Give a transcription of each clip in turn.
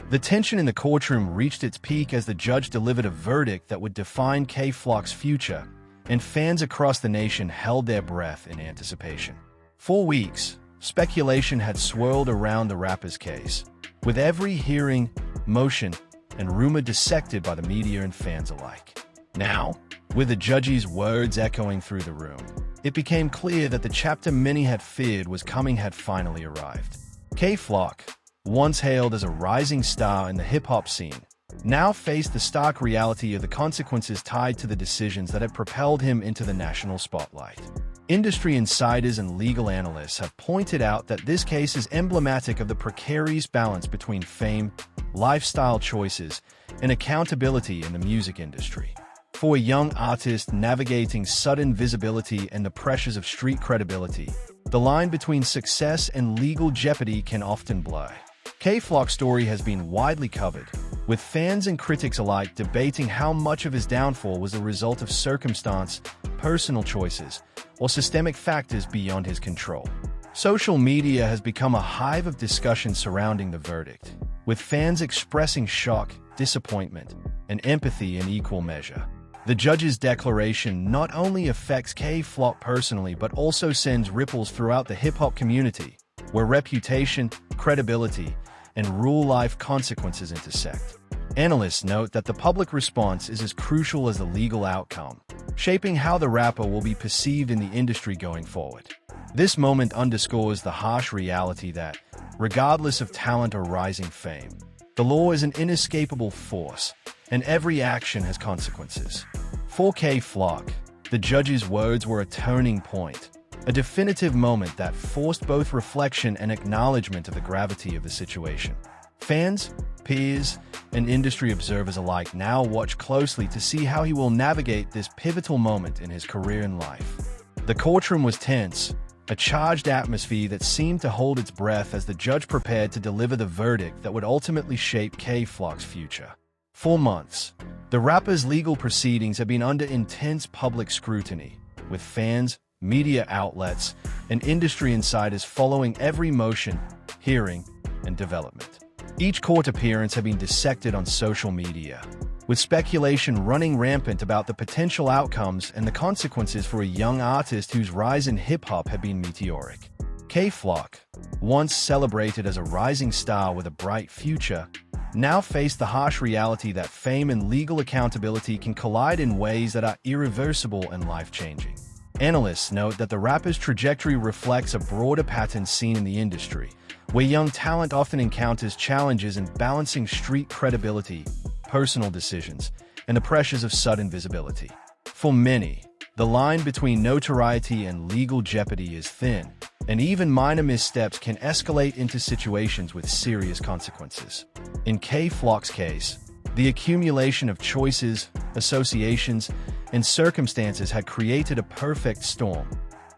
The tension in the courtroom reached its peak as the judge delivered a verdict that would define K-Flock's future, and fans across the nation held their breath in anticipation. For weeks, speculation had swirled around the rapper's case, with every hearing, motion, and rumor dissected by the media and fans alike. Now, with the judge's words echoing through the room, it became clear that the chapter many had feared was coming had finally arrived. K-Flock, once hailed as a rising star in the hip-hop scene, now faced the stark reality of the consequences tied to the decisions that had propelled him into the national spotlight. Industry insiders and legal analysts have pointed out that this case is emblematic of the precarious balance between fame, lifestyle choices, and accountability in the music industry. For a young artist navigating sudden visibility and the pressures of street credibility, the line between success and legal jeopardy can often blur. K-Flock's story has been widely covered, with fans and critics alike debating how much of his downfall was the result of circumstance, personal choices, or systemic factors beyond his control. Social media has become a hive of discussion surrounding the verdict, with fans expressing shock, disappointment, and empathy in equal measure. The judge's declaration not only affects K-Flock personally but also sends ripples throughout the hip-hop community, where reputation, credibility, and real-life consequences intersect. Analysts note that the public response is as crucial as the legal outcome, shaping how the rapper will be perceived in the industry going forward. This moment underscores the harsh reality that, regardless of talent or rising fame, the law is an inescapable force, and every action has consequences. For K-Flock, the judge's words were a turning point, a definitive moment that forced both reflection and acknowledgement of the gravity of the situation. Fans, peers, and industry observers alike now watch closely to see how he will navigate this pivotal moment in his career and life. The courtroom was tense, a charged atmosphere that seemed to hold its breath as the judge prepared to deliver the verdict that would ultimately shape K-Flock's future. For months, the rapper's legal proceedings have been under intense public scrutiny, with fans, media outlets, and industry insiders following every motion, hearing, and development. Each court appearance had been dissected on social media, with speculation running rampant about the potential outcomes and the consequences for a young artist whose rise in hip-hop had been meteoric. K-Flock, once celebrated as a rising star with a bright future, now faced the harsh reality that fame and legal accountability can collide in ways that are irreversible and life-changing. Analysts note that the rapper's trajectory reflects a broader pattern seen in the industry, where young talent often encounters challenges in balancing street credibility, personal decisions, and the pressures of sudden visibility. For many, the line between notoriety and legal jeopardy is thin, and even minor missteps can escalate into situations with serious consequences. In K-Flock's case, the accumulation of choices, associations, and circumstances had created a perfect storm,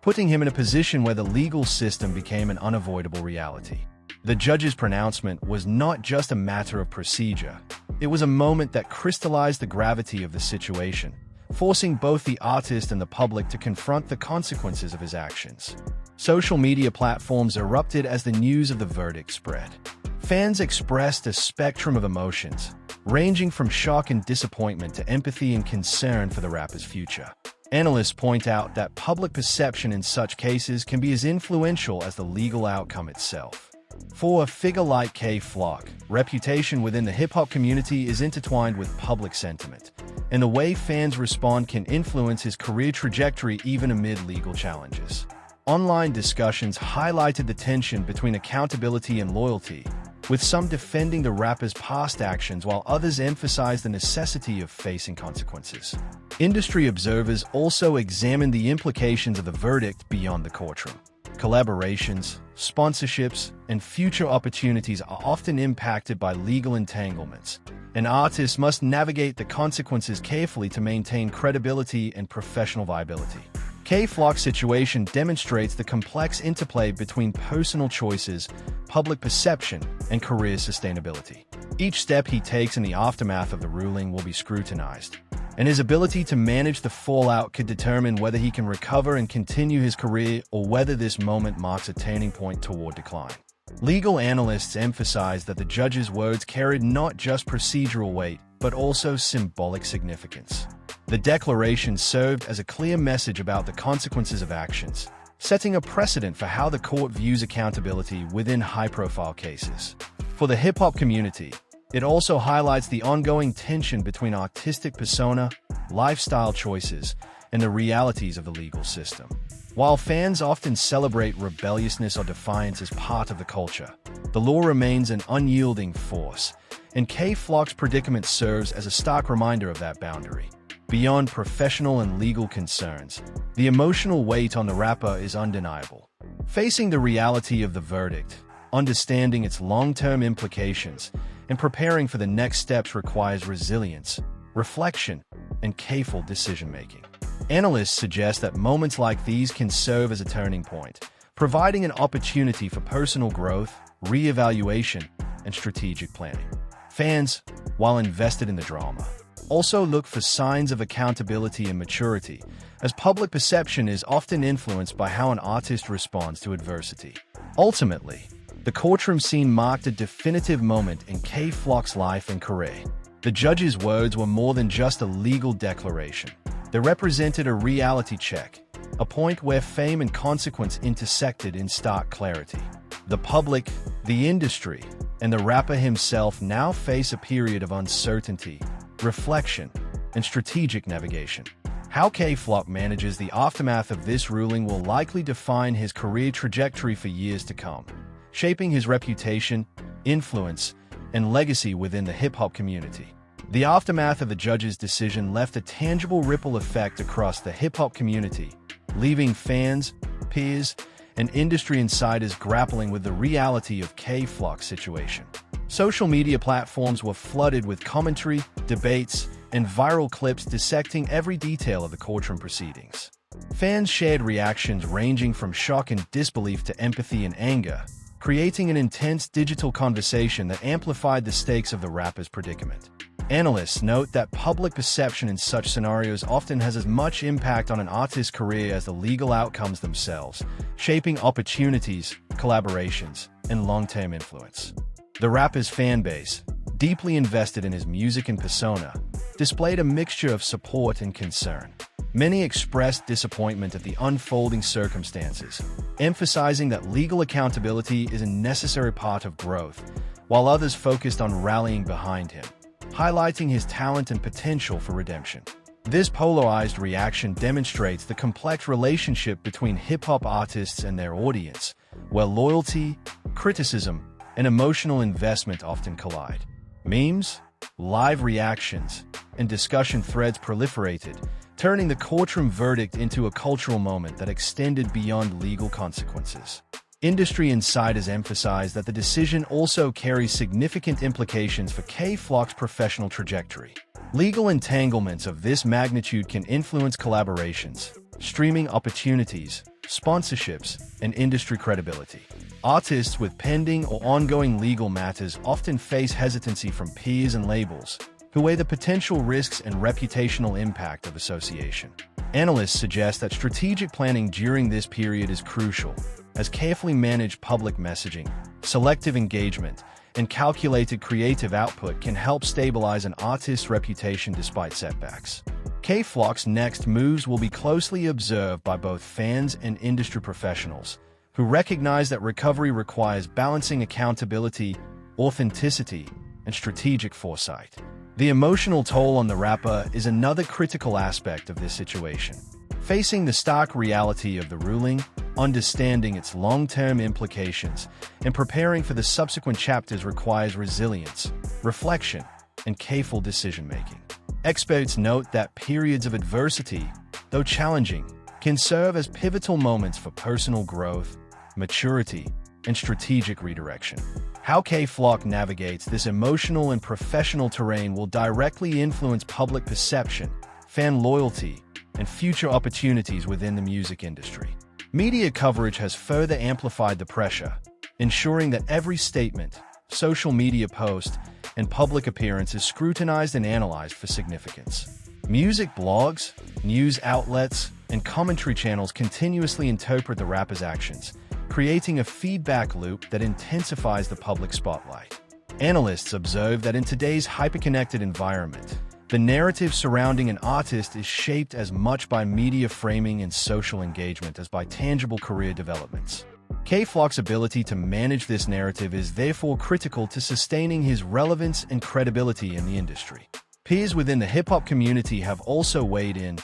putting him in a position where the legal system became an unavoidable reality. The judge's pronouncement was not just a matter of procedure. It was a moment that crystallized the gravity of the situation, forcing both the artist and the public to confront the consequences of his actions. Social media platforms erupted as the news of the verdict spread. Fans expressed a spectrum of emotions, ranging from shock and disappointment to empathy and concern for the rapper's future. Analysts point out that public perception in such cases can be as influential as the legal outcome itself. For a figure like K-Flock, reputation within the hip-hop community is intertwined with public sentiment, and the way fans respond can influence his career trajectory even amid legal challenges. Online discussions highlighted the tension between accountability and loyalty, with some defending the rapper's past actions while others emphasized the necessity of facing consequences. Industry observers also examined the implications of the verdict beyond the courtroom. Collaborations, sponsorships, and future opportunities are often impacted by legal entanglements, and artists must navigate the consequences carefully to maintain credibility and professional viability. K-Flock's situation demonstrates the complex interplay between personal choices, public perception, and career sustainability. Each step he takes in the aftermath of the ruling will be scrutinized, and his ability to manage the fallout could determine whether he can recover and continue his career or whether this moment marks a turning point toward decline. Legal analysts emphasize that the judge's words carried not just procedural weight, but also symbolic significance. The declaration served as a clear message about the consequences of actions, setting a precedent for how the court views accountability within high-profile cases. For the hip-hop community, it also highlights the ongoing tension between artistic persona, lifestyle choices, and the realities of the legal system. While fans often celebrate rebelliousness or defiance as part of the culture, the law remains an unyielding force, and K-Flock's predicament serves as a stark reminder of that boundary. Beyond professional and legal concerns, the emotional weight on the rapper is undeniable. Facing the reality of the verdict, understanding its long-term implications, and preparing for the next steps requires resilience, reflection, and careful decision-making. Analysts suggest that moments like these can serve as a turning point, providing an opportunity for personal growth, re-evaluation, and strategic planning. Fans, while invested in the drama, also look for signs of accountability and maturity, as public perception is often influenced by how an artist responds to adversity. Ultimately, the courtroom scene marked a definitive moment in K-Flock's life and career. The judge's words were more than just a legal declaration. They represented a reality check, a point where fame and consequence intersected in stark clarity. The public, the industry, and the rapper himself now face a period of uncertainty, reflection, and strategic navigation. How K-Flock manages the aftermath of this ruling will likely define his career trajectory for years to come, shaping his reputation, influence, and legacy within the hip-hop community. The aftermath of the judge's decision left a tangible ripple effect across the hip-hop community, leaving fans, peers, and industry insiders grappling with the reality of K-Flock's situation. Social media platforms were flooded with commentary, debates, and viral clips dissecting every detail of the courtroom proceedings. Fans shared reactions ranging from shock and disbelief to empathy and anger, creating an intense digital conversation that amplified the stakes of the rapper's predicament. Analysts note that public perception in such scenarios often has as much impact on an artist's career as the legal outcomes themselves, shaping opportunities, collaborations, and long-term influence. The rapper's fan base, deeply invested in his music and persona, displayed a mixture of support and concern. Many expressed disappointment at the unfolding circumstances, emphasizing that legal accountability is a necessary part of growth, while others focused on rallying behind him, highlighting his talent and potential for redemption. This polarized reaction demonstrates the complex relationship between hip-hop artists and their audience, where loyalty, criticism, and emotional investment often collide. Memes, live reactions, and discussion threads proliferated, turning the courtroom verdict into a cultural moment that extended beyond legal consequences. Industry insiders emphasize that the decision also carries significant implications for K-Flock's professional trajectory. Legal entanglements of this magnitude can influence collaborations, streaming opportunities, sponsorships, and industry credibility. Artists with pending or ongoing legal matters often face hesitancy from peers and labels, who weigh the potential risks and reputational impact of association. Analysts suggest that strategic planning during this period is crucial, as carefully managed public messaging, selective engagement, and calculated creative output can help stabilize an artist's reputation despite setbacks. K-Flock's next moves will be closely observed by both fans and industry professionals, who recognize that recovery requires balancing accountability, authenticity, and strategic foresight. The emotional toll on the rapper is another critical aspect of this situation. Facing the stark reality of the ruling, understanding its long-term implications, and preparing for the subsequent chapters requires resilience, reflection, and careful decision-making. Experts note that periods of adversity, though challenging, can serve as pivotal moments for personal growth, maturity, and strategic redirection. How K-Flock navigates this emotional and professional terrain will directly influence public perception, fan loyalty, and future opportunities within the music industry. Media coverage has further amplified the pressure, ensuring that every statement, social media post, and public appearance is scrutinized and analyzed for significance. Music blogs, news outlets, and commentary channels continuously interpret the rapper's actions, creating a feedback loop that intensifies the public spotlight. Analysts observe that in today's hyperconnected environment, the narrative surrounding an artist is shaped as much by media framing and social engagement as by tangible career developments. K-Flock's ability to manage this narrative is therefore critical to sustaining his relevance and credibility in the industry. Peers within the hip-hop community have also weighed in,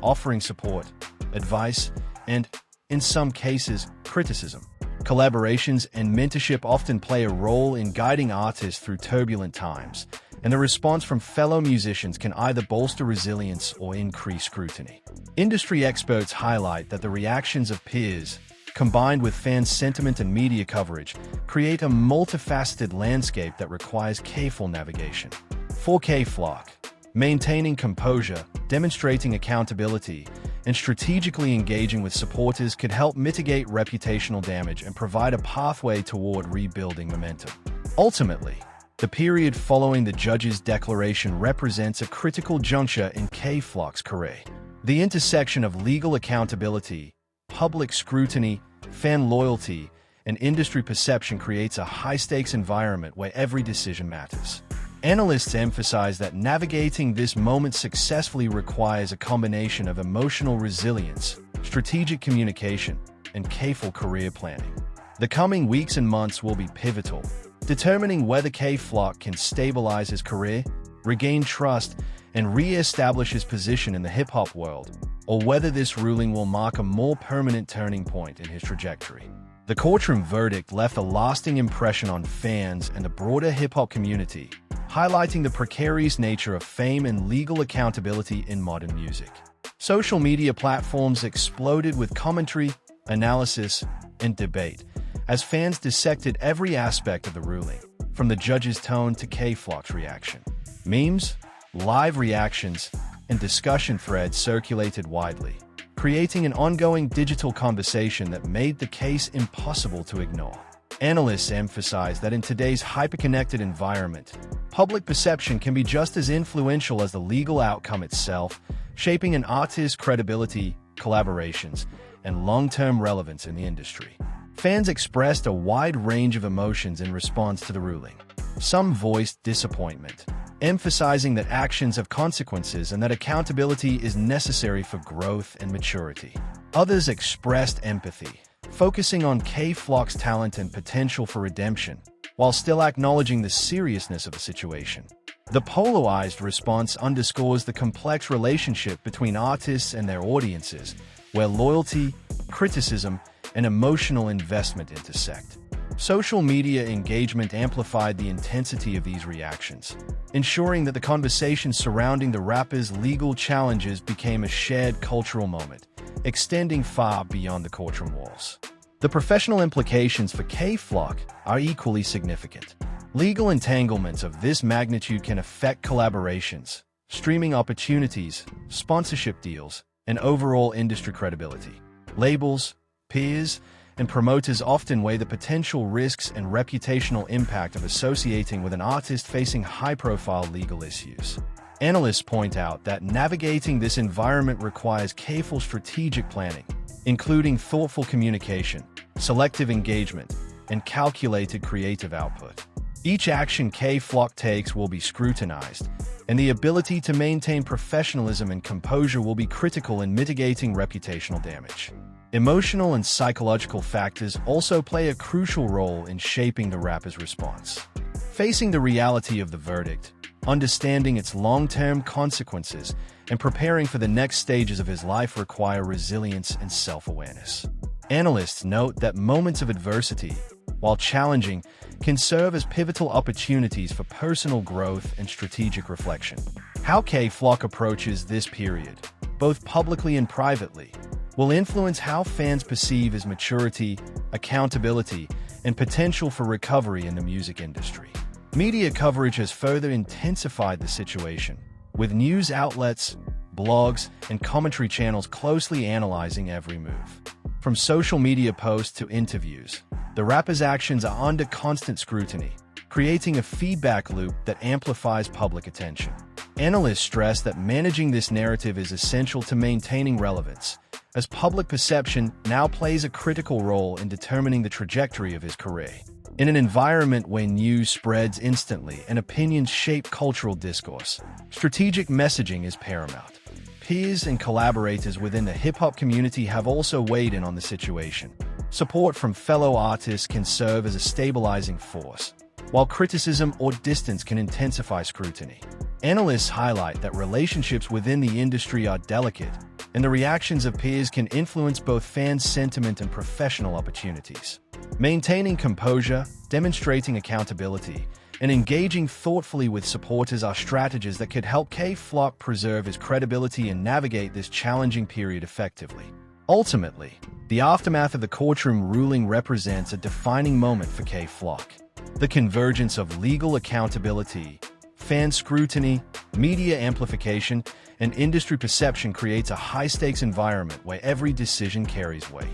offering support, advice, and, in some cases, criticism. Collaborations and mentorship often play a role in guiding artists through turbulent times, and the response from fellow musicians can either bolster resilience or increase scrutiny. Industry experts highlight that the reactions of peers, combined with fan sentiment and media coverage, create a multifaceted landscape that requires careful navigation. For K-Flock, maintaining composure, demonstrating accountability, and strategically engaging with supporters could help mitigate reputational damage and provide a pathway toward rebuilding momentum. Ultimately, the period following the judge's declaration represents a critical juncture in K-Flock's career. The intersection of legal accountability, public scrutiny, fan loyalty, and industry perception creates a high-stakes environment where every decision matters. Analysts emphasize that navigating this moment successfully requires a combination of emotional resilience, strategic communication, and careful career planning. The coming weeks and months will be pivotal, determining whether K-Flock can stabilize his career, regain trust, and re-establish his position in the hip-hop world, or whether this ruling will mark a more permanent turning point in his trajectory. The Courtroom verdict left a lasting impression on fans and the broader hip-hop community, highlighting the precarious nature of fame and legal accountability in modern music. Social media platforms exploded with commentary, analysis, and debate, as fans dissected every aspect of the ruling, from the judge's tone to K-Flock's reaction. Memes, live reactions, and discussion threads circulated widely, creating an ongoing digital conversation that made the case impossible to ignore. Analysts emphasize that in today's hyperconnected environment, public perception can be just as influential as the legal outcome itself, shaping an artist's credibility, collaborations, and long-term relevance in the industry. Fans expressed a wide range of emotions in response to the ruling. Some voiced disappointment, emphasizing that actions have consequences and that accountability is necessary for growth and maturity. Others expressed empathy, focusing on K-Flock's talent and potential for redemption, while still acknowledging the seriousness of the situation. The polarized response underscores the complex relationship between artists and their audiences, where loyalty, criticism, and emotional investment intersect. Social media engagement amplified the intensity of these reactions, ensuring that the conversation surrounding the rapper's legal challenges became a shared cultural moment, extending far beyond the courtroom walls. The professional implications for K-Flock are equally significant. Legal entanglements of this magnitude can affect collaborations, streaming opportunities, sponsorship deals, and overall industry credibility. Labels, peers, and promoters often weigh the potential risks and reputational impact of associating with an artist facing high-profile legal issues. Analysts point out that navigating this environment requires careful strategic planning, including thoughtful communication, selective engagement, and calculated creative output. Each action K-Flock takes will be scrutinized, and the ability to maintain professionalism and composure will be critical in mitigating reputational damage. Emotional and psychological factors also play a crucial role in shaping the rapper's response. Facing the reality of the verdict, understanding its long-term consequences, and preparing for the next stages of his life require resilience and self-awareness. Analysts note that moments of adversity, while challenging, can serve as pivotal opportunities for personal growth and strategic reflection. How K-Flock approaches this period, both publicly and privately, will influence how fans perceive his maturity, accountability, and potential for recovery in the music industry. Media coverage has further intensified the situation, with news outlets, blogs, and commentary channels closely analyzing every move. From social media posts to interviews, the rapper's actions are under constant scrutiny, creating a feedback loop that amplifies public attention. Analysts stress that managing this narrative is essential to maintaining relevance, as public perception now plays a critical role in determining the trajectory of his career. In an environment where news spreads instantly and opinions shape cultural discourse, strategic messaging is paramount. Peers and collaborators within the hip-hop community have also weighed in on the situation. Support from fellow artists can serve as a stabilizing force, while criticism or distance can intensify scrutiny. Analysts highlight that relationships within the industry are delicate, and the reactions of peers can influence both fans' sentiment and professional opportunities. Maintaining composure, demonstrating accountability, and engaging thoughtfully with supporters are strategies that could help K-Flock preserve his credibility and navigate this challenging period effectively. Ultimately, the aftermath of the Courtroom ruling represents a defining moment for K-Flock. The convergence of legal accountability, fan scrutiny, media amplification, and industry perception creates a high-stakes environment where every decision carries weight.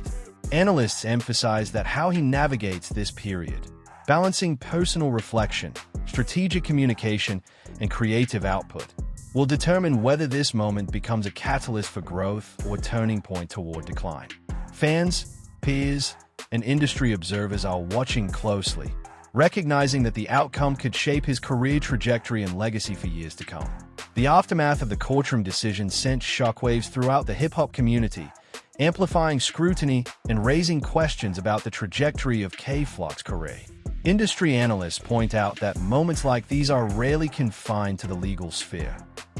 Analysts emphasize that how he navigates this period, balancing personal reflection, strategic communication, and creative output, will determine whether this moment becomes a catalyst for growth or a turning point toward decline. Fans, peers, and industry observers are watching closely, recognizing that the outcome could shape his career trajectory and legacy for years to come. The aftermath of the Courtroom decision sent shockwaves throughout the hip-hop community, amplifying scrutiny and raising questions about the trajectory of K-Flock's career. Industry analysts point out that moments like these are rarely confined to the legal sphere.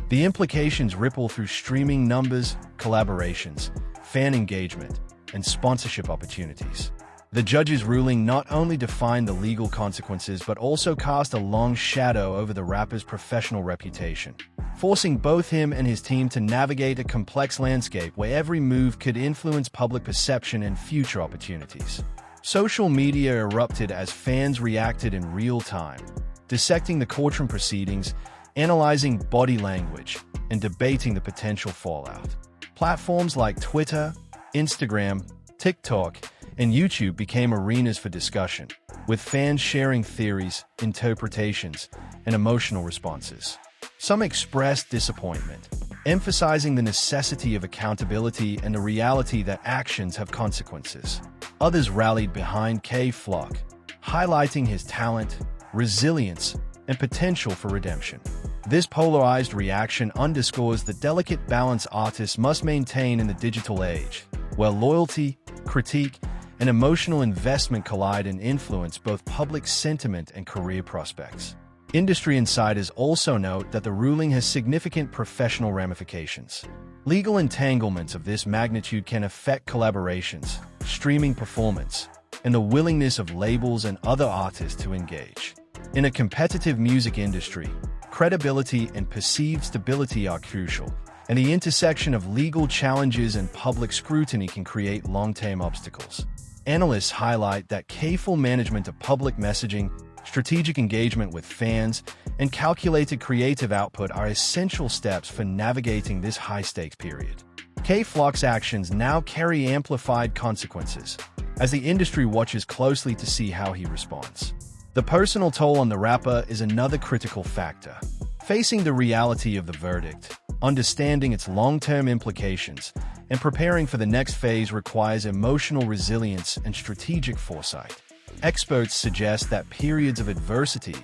The implications ripple through streaming numbers, collaborations, fan engagement, and sponsorship opportunities. The judge's ruling not only defined the legal consequences but also cast a long shadow over the rapper's professional reputation, forcing both him and his team to navigate a complex landscape where every move could influence public perception and future opportunities. Social media erupted as fans reacted in real time, dissecting the Courtroom proceedings, analyzing body language, and debating the potential fallout. Platforms like Twitter, Instagram, TikTok, and YouTube became arenas for discussion, with fans sharing theories, interpretations, and emotional responses. Some expressed disappointment, emphasizing the necessity of accountability and the reality that actions have consequences. Others rallied behind K-Flock, highlighting his talent, resilience, and potential for redemption. This polarized reaction underscores the delicate balance artists must maintain in the digital age, where loyalty, critique, and emotional investment collide and influence both public sentiment and career prospects. Industry insiders also note that the ruling has significant professional ramifications. Legal entanglements of this magnitude can affect collaborations, streaming performance, and the willingness of labels and other artists to engage. In a competitive music industry, credibility and perceived stability are crucial, and the intersection of legal challenges and public scrutiny can create long-term obstacles. Analysts highlight that careful management of public messaging, strategic engagement with fans, and calculated creative output are essential steps for navigating this high-stakes period. K-Flock's actions now carry amplified consequences, as the industry watches closely to see how he responds. The personal toll on the rapper is another critical factor. Facing the reality of the verdict, understanding its long-term implications, and preparing for the next phase requires emotional resilience and strategic foresight. Experts suggest that periods of adversity,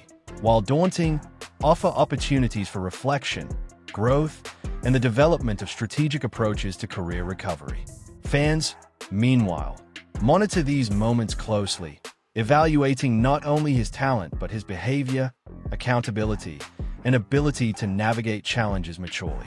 while daunting, offer opportunities for reflection, growth, and the development of strategic approaches to career recovery. Fans, meanwhile, monitor these moments closely, evaluating not only his talent but his behavior, accountability, and ability to navigate challenges maturely.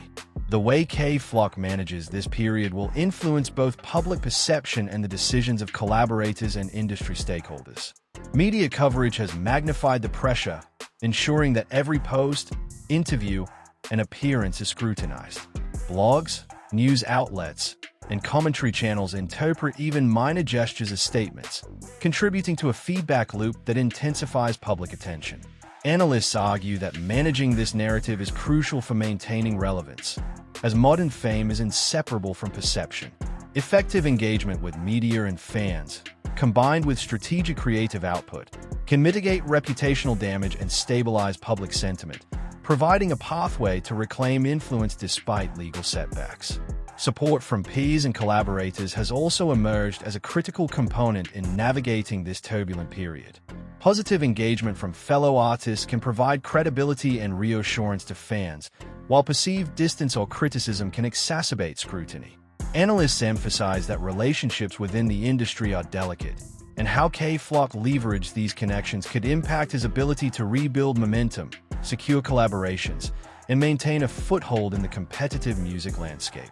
The way K-Flock manages this period will influence both public perception and the decisions of collaborators and industry stakeholders. Media coverage has magnified the pressure, ensuring that every post, interview, and appearance is scrutinized. Blogs, news outlets, and commentary channels interpret even minor gestures as statements, contributing to a feedback loop that intensifies public attention. Analysts argue that managing this narrative is crucial for maintaining relevance, as modern fame is inseparable from perception. Effective engagement with media and fans, combined with strategic creative output, can mitigate reputational damage and stabilize public sentiment, providing a pathway to reclaim influence despite legal setbacks. Support from peers and collaborators has also emerged as a critical component in navigating this turbulent period. Positive engagement from fellow artists can provide credibility and reassurance to fans, while perceived distance or criticism can exacerbate scrutiny. Analysts emphasize that relationships within the industry are delicate, and how K-Flock leveraged these connections could impact his ability to rebuild momentum, secure collaborations, and maintain a foothold in the competitive music landscape.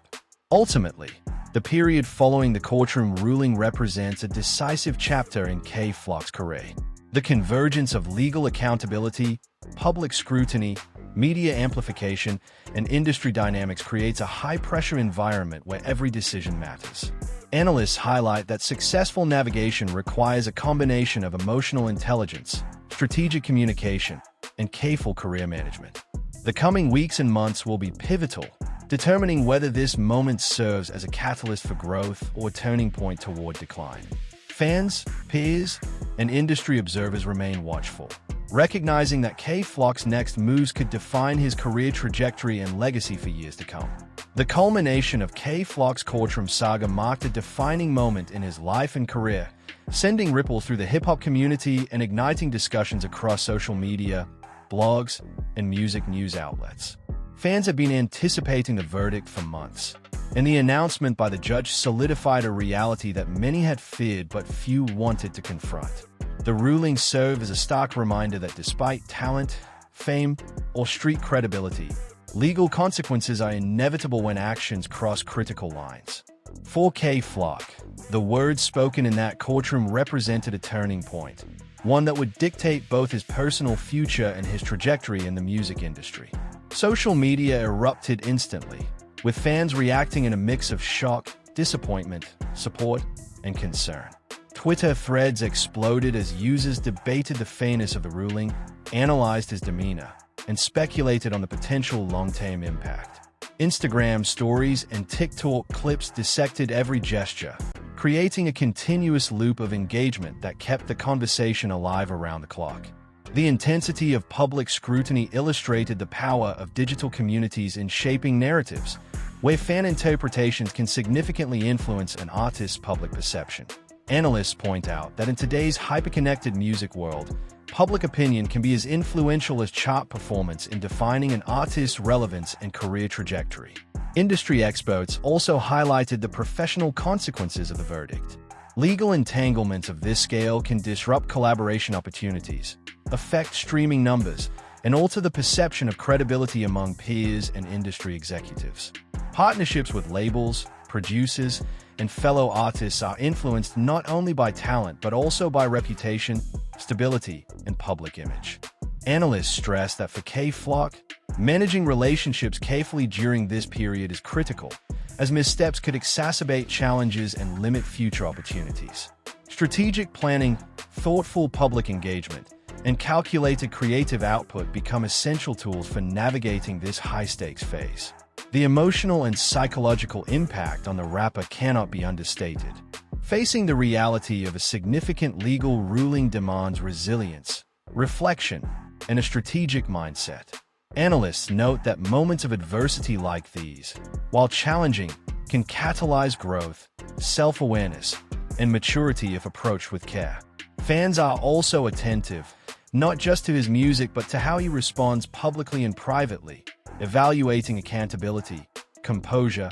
Ultimately, the period following the Courtroom ruling represents a decisive chapter in K-Flock's career. The convergence of legal accountability, public scrutiny, media amplification, and industry dynamics creates a high-pressure environment where every decision matters. Analysts highlight that successful navigation requires a combination of emotional intelligence, strategic communication, and careful career management. The coming weeks and months will be pivotal, determining whether this moment serves as a catalyst for growth or a turning point toward decline. Fans, peers, and industry observers remain watchful, recognizing that K-Flock's next moves could define his career trajectory and legacy for years to come. The culmination of K-Flock's Courtroom saga marked a defining moment in his life and career, sending ripples through the hip-hop community and igniting discussions across social media, blogs, and music news outlets. Fans have been anticipating the verdict for months, and the announcement by the judge solidified a reality that many had feared but few wanted to confront. The ruling served as a stark reminder that despite talent, fame, or street credibility, legal consequences are inevitable when actions cross critical lines. For K-Flock, the words spoken in that courtroom represented a turning point, one that would dictate both his personal future and his trajectory in the music industry. Social media erupted instantly, with fans reacting in a mix of shock, disappointment, support, and concern. Twitter threads exploded as users debated the fairness of the ruling, analyzed his demeanor, and speculated on the potential long-term impact. Instagram stories and TikTok clips dissected every gesture, creating a continuous loop of engagement that kept the conversation alive around the clock. The intensity of public scrutiny illustrated the power of digital communities in shaping narratives, where fan interpretations can significantly influence an artist's public perception. Analysts point out that in today's hyper-connected music world, public opinion can be as influential as chart performance in defining an artist's relevance and career trajectory. Industry experts also highlighted the professional consequences of the verdict. Legal entanglements of this scale can disrupt collaboration opportunities, affect streaming numbers, and alter the perception of credibility among peers and industry executives. Partnerships with labels, producers, and fellow artists are influenced not only by talent but also by reputation, stability, and public image. Analysts stress that for K-Flock, managing relationships carefully during this period is critical, as missteps could exacerbate challenges and limit future opportunities. Strategic planning, thoughtful public engagement, and calculated creative output become essential tools for navigating this high-stakes phase. The emotional and psychological impact on the rapper cannot be understated. Facing the reality of a significant legal ruling demands resilience, reflection, and a strategic mindset. Analysts note that moments of adversity like these, while challenging, can catalyze growth, self-awareness, and maturity if approached with care. Fans are also attentive, not just to his music but to how he responds publicly and privately, evaluating accountability, composure,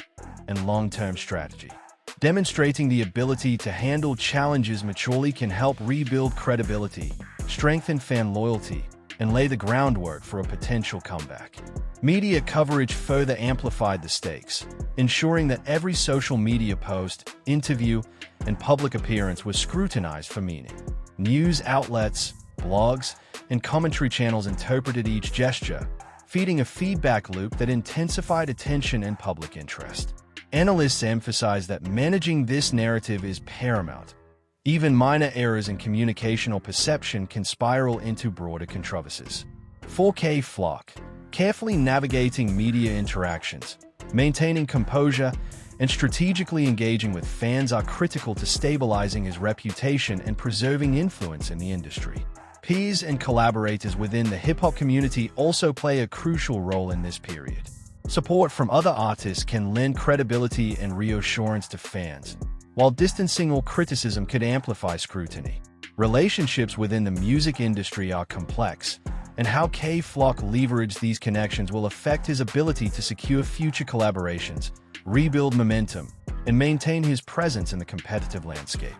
and long-term strategy. Demonstrating the ability to handle challenges maturely can help rebuild credibility, strengthen fan loyalty, and lay the groundwork for a potential comeback. Media coverage further amplified the stakes, ensuring that every social media post, interview, and public appearance was scrutinized for meaning. News outlets, blogs, and commentary channels interpreted each gesture, feeding a feedback loop that intensified attention and public interest. Analysts emphasize that managing this narrative is paramount. Even minor errors in communication or perception can spiral into broader controversies. For K-Flock, carefully navigating media interactions, maintaining composure, and strategically engaging with fans are critical to stabilizing his reputation and preserving influence in the industry. Peers and collaborators within the hip-hop community also play a crucial role in this period. Support from other artists can lend credibility and reassurance to fans, while distancing or criticism could amplify scrutiny. Relationships within the music industry are complex, and how K-Flock leveraged these connections will affect his ability to secure future collaborations, rebuild momentum, and maintain his presence in the competitive landscape.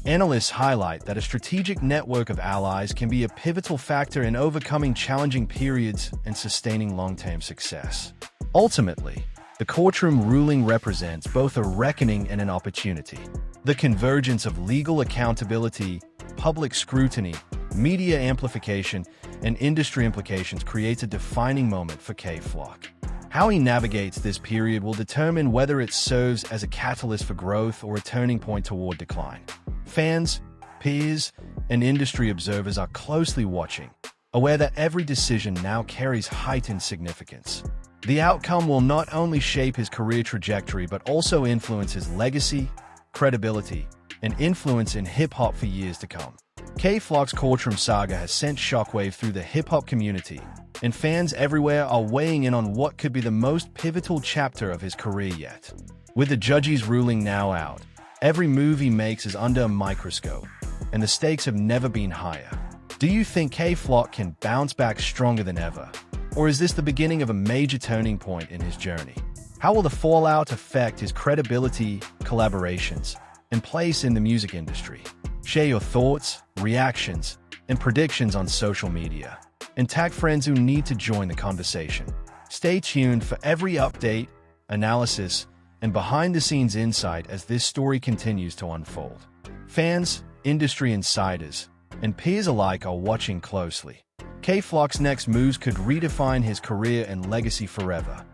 Analysts highlight that a strategic network of allies can be a pivotal factor in overcoming challenging periods and sustaining long-term success. Ultimately, the Courtroom ruling represents both a reckoning and an opportunity. The convergence of legal accountability, public scrutiny, media amplification, and industry implications creates a defining moment for K-Flock. How he navigates this period will determine whether it serves as a catalyst for growth or a turning point toward decline. Fans, peers, and industry observers are closely watching, aware that every decision now carries heightened significance. The outcome will not only shape his career trajectory but also influence his legacy, credibility, and influence in hip-hop for years to come. K-Flock's Courtroom saga has sent shockwave through the hip-hop community, and fans everywhere are weighing in on what could be the most pivotal chapter of his career yet. With the judge's ruling now out, every move he makes is under a microscope, and the stakes have never been higher. Do you think K-Flock can bounce back stronger than ever? Or is this the beginning of a major turning point in his journey? How will the fallout affect his credibility, collaborations, and place in the music industry? Share your thoughts, reactions, and predictions on social media, and tag friends who need to join the conversation. Stay tuned for every update, analysis, and behind-the-scenes insight as this story continues to unfold. Fans, industry insiders, and peers alike are watching closely. K-Flock's next moves could redefine his career and legacy forever.